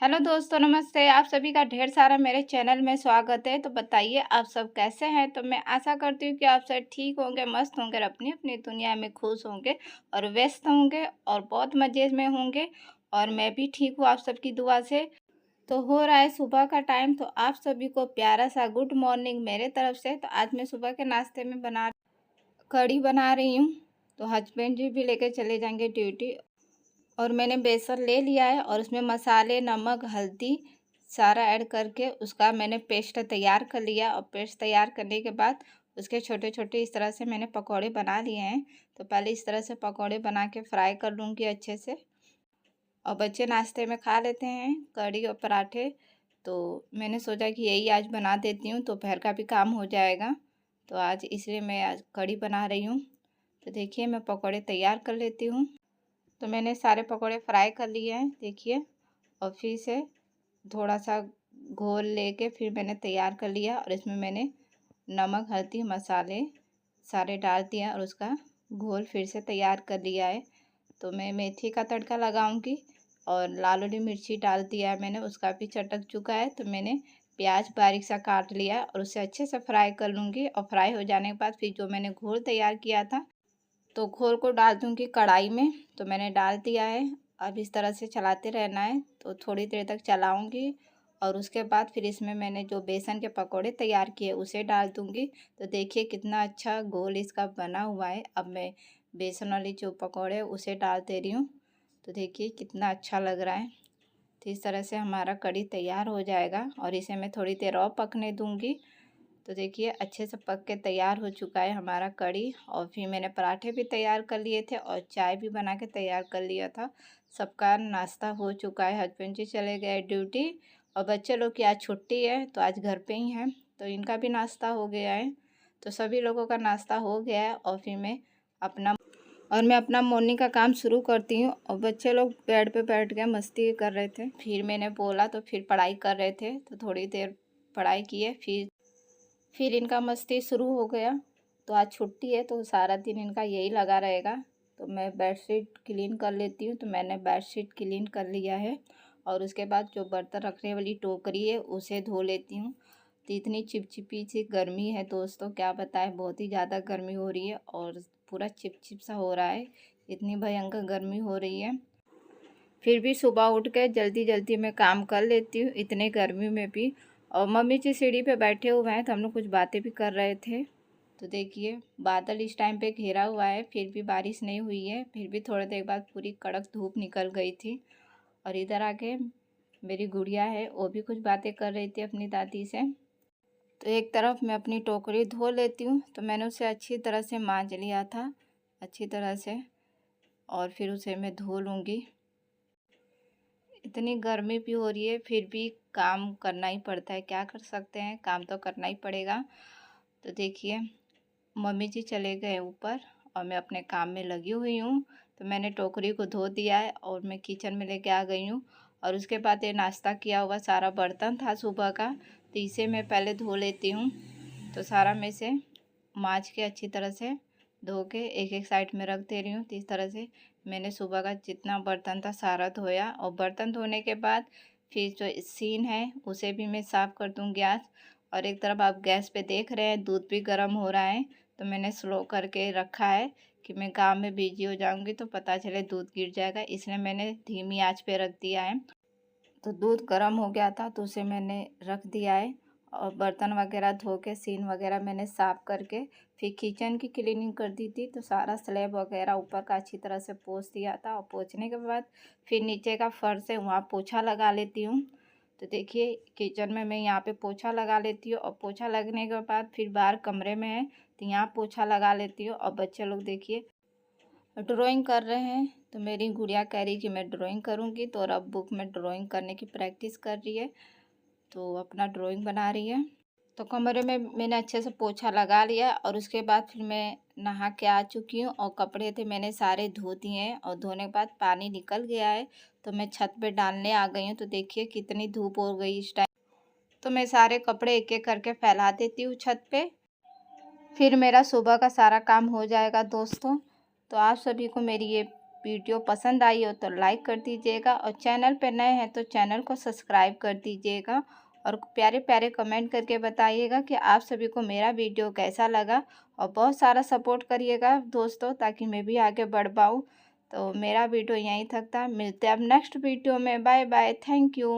Hello दोस्तों, नमस्ते। आप सभी का ढेर सारा मेरे चैनल में स्वागत है। तो बताइए आप सब कैसे हैं। तो मैं आशा करती हूँ कि आप सब ठीक होंगे, मस्त होंगे और अपनी अपनी दुनिया में खुश होंगे और व्यस्त होंगे और बहुत मज़े में होंगे। और मैं भी ठीक हूँ आप सबकी दुआ से। तो हो रहा है सुबह का टाइम, तो आप सभी को प्यारा सा गुड मॉर्निंग मेरे तरफ से। तो आज मैं सुबह के नाश्ते में कढ़ी बना रही हूँ। तो हस्बैंड जी भी लेके चले जाएंगे ड्यूटी। और मैंने बेसन ले लिया है और उसमें मसाले, नमक, हल्दी सारा ऐड करके उसका मैंने पेस्ट तैयार कर लिया। और पेस्ट तैयार करने के बाद उसके छोटे-छोटे इस तरह से मैंने पकौड़े बना लिए हैं। तो पहले इस तरह से पकौड़े बना के फ्राई कर लूँगी अच्छे से। और बच्चे नाश्ते में खा लेते हैं कढ़ी और पराठे। तो मैंने सोचा कि यही आज बना देती हूँ, दोपहर का भी काम हो जाएगा। तो आज इसलिए मैं आज कढ़ी बना रही हूँ। तो देखिए मैं पकौड़े तैयार कर लेती हूँ। तो मैंने सारे पकौड़े फ्राई कर लिए हैं देखिए। और फिर से थोड़ा सा घोल लेके फिर मैंने तैयार कर लिया। और इसमें मैंने नमक, हल्दी, मसाले सारे डाल दिए और उसका घोल फिर से तैयार कर लिया है। तो मैं मेथी का तड़का लगाऊंगी और लाल वाली मिर्ची डाल दिया है मैंने, उसका भी चटक चुका है। तो मैंने प्याज बारीक सा काट लिया और उसे अच्छे से फ्राई कर लूँगी। और फ्राई हो जाने के बाद फिर जो मैंने घोल तैयार किया था तो घोल को डाल दूँगी कढ़ाई में। तो मैंने डाल दिया है। अब इस तरह से चलाते रहना है। तो थोड़ी देर तक चलाऊँगी और उसके बाद फिर इसमें मैंने जो बेसन के पकौड़े तैयार किए उसे डाल दूँगी। तो देखिए कितना अच्छा घोल इसका बना हुआ है। अब मैं बेसन वाली जो पकौड़े उसे डाल दे रही हूँ। तो देखिए कितना अच्छा लग रहा है। तो इस तरह से हमारा कढ़ी तैयार हो जाएगा और इसे मैं थोड़ी देर और पकने दूँगी। तो देखिए अच्छे से पक के तैयार हो चुका है हमारा कढ़ी। और फिर मैंने पराठे भी तैयार कर लिए थे और चाय भी बना के तैयार कर लिया था। सबका नाश्ता हो चुका है। हस्बैंड जी चले गए ड्यूटी और बच्चे लोग की आज छुट्टी है तो आज घर पे ही हैं। तो इनका भी नाश्ता हो गया है। तो सभी लोगों का नाश्ता हो गया है। और मैं अपना मॉर्निंग का काम शुरू करती हूँ। और बच्चे लोग बेड पे बैठ के मस्ती कर रहे थे। फिर मैंने बोला तो फिर पढ़ाई कर रहे थे तो थोड़ी देर पढ़ाई किए। फिर इनका मस्ती शुरू हो गया। तो आज छुट्टी है तो सारा दिन इनका यही लगा रहेगा। तो मैं बेडशीट क्लीन कर लेती हूँ। तो मैंने बेडशीट क्लीन कर लिया है। और उसके बाद जो बर्तन रखने वाली टोकरी है उसे धो लेती हूँ। तो इतनी चिपचिपी सी गर्मी है दोस्तों, क्या बताएं, बहुत ही ज़्यादा गर्मी हो रही है और पूरा चिपचिप सा हो रहा है। इतनी भयंकर गर्मी हो रही है। फिर भी सुबह उठ के जल्दी जल्दी मैं काम कर लेती हूँ इतने गर्मी में भी। और मम्मी जी सीढ़ी पे बैठे हुए हैं तो हम लोग कुछ बातें भी कर रहे थे। तो देखिए बादल इस टाइम पे घेरा हुआ है, फिर भी बारिश नहीं हुई है। फिर भी थोड़ी देर बाद पूरी कड़क धूप निकल गई थी। और इधर आके मेरी गुड़िया है वो भी कुछ बातें कर रही थी अपनी दादी से। तो एक तरफ मैं अपनी टोकरी धो लेती हूँ। तो मैंने उसे अच्छी तरह से मांज लिया था अच्छी तरह से। और फिर उसे मैं धो लूँगी। इतनी गर्मी भी हो रही है फिर भी काम करना ही पड़ता है, क्या कर सकते हैं, काम तो करना ही पड़ेगा। तो देखिए मम्मी जी चले गए ऊपर और मैं अपने काम में लगी हुई हूँ। तो मैंने टोकरी को धो दिया है और मैं किचन में लेके आ गई हूँ। और उसके बाद ये नाश्ता किया हुआ सारा बर्तन था सुबह का, तो इसे मैं पहले धो लेती हूँ। तो सारा में से माँज के अच्छी तरह से धो के एक एक साइड में रख दे रही हूँ। तो इस तरह से मैंने सुबह का जितना बर्तन था सारा धोया। और बर्तन धोने के बाद फिर जो सीन है उसे भी मैं साफ़ कर दूँगी आज। और एक तरफ आप गैस पे देख रहे हैं दूध भी गर्म हो रहा है। तो मैंने स्लो करके रखा है कि मैं काम में बिजी हो जाऊँगी तो पता चले दूध गिर जाएगा, इसलिए मैंने धीमी आंच पे रख दिया है। तो दूध गर्म हो गया था तो उसे मैंने रख दिया है। और बर्तन वगैरह धो के सीन वगैरह मैंने साफ़ करके फिर किचन की क्लीनिंग कर दी थी। तो सारा स्लैब वगैरह ऊपर का अच्छी तरह से पोंछ दिया था। और पोंछने के बाद फिर नीचे का फर्श है वहाँ पोछा लगा लेती हूँ। तो देखिए किचन में मैं यहाँ पे पोछा लगा लेती हूँ और पोछा लगने के बाद फिर बाहर कमरे में है तो यहाँ पोछा लगा लेती हूँ। और बच्चे लोग देखिए ड्राइंग कर रहे हैं। तो मेरी गुड़िया कह रही कि मैं ड्राइंग करूँगी तो और अब बुक में ड्राइंग करने की प्रैक्टिस कर रही है। तो अपना ड्राइंग बना रही है। तो कमरे में मैंने अच्छे से पोछा लगा लिया और उसके बाद फिर मैं नहा के आ चुकी हूँ। और कपड़े थे मैंने सारे धो दिए हैं और धोने के बाद पानी निकल गया है। तो मैं छत पे डालने आ गई हूँ। तो देखिए कितनी धूप हो गई इस टाइम। तो मैं सारे कपड़े एक एक करके फैला देती हूँ छत पे, फिर मेरा सुबह का सारा काम हो जाएगा दोस्तों। तो आप सभी को मेरी ये वीडियो पसंद आई हो तो लाइक कर दीजिएगा, और चैनल पे नए हैं तो चैनल को सब्सक्राइब कर दीजिएगा, और प्यारे प्यारे कमेंट करके बताइएगा कि आप सभी को मेरा वीडियो कैसा लगा। और बहुत सारा सपोर्ट करिएगा दोस्तों, ताकि मैं भी आगे बढ़ पाऊँ। तो मेरा वीडियो यहीं तक था, मिलते हैं अब नेक्स्ट वीडियो में। Bye bye, thank you.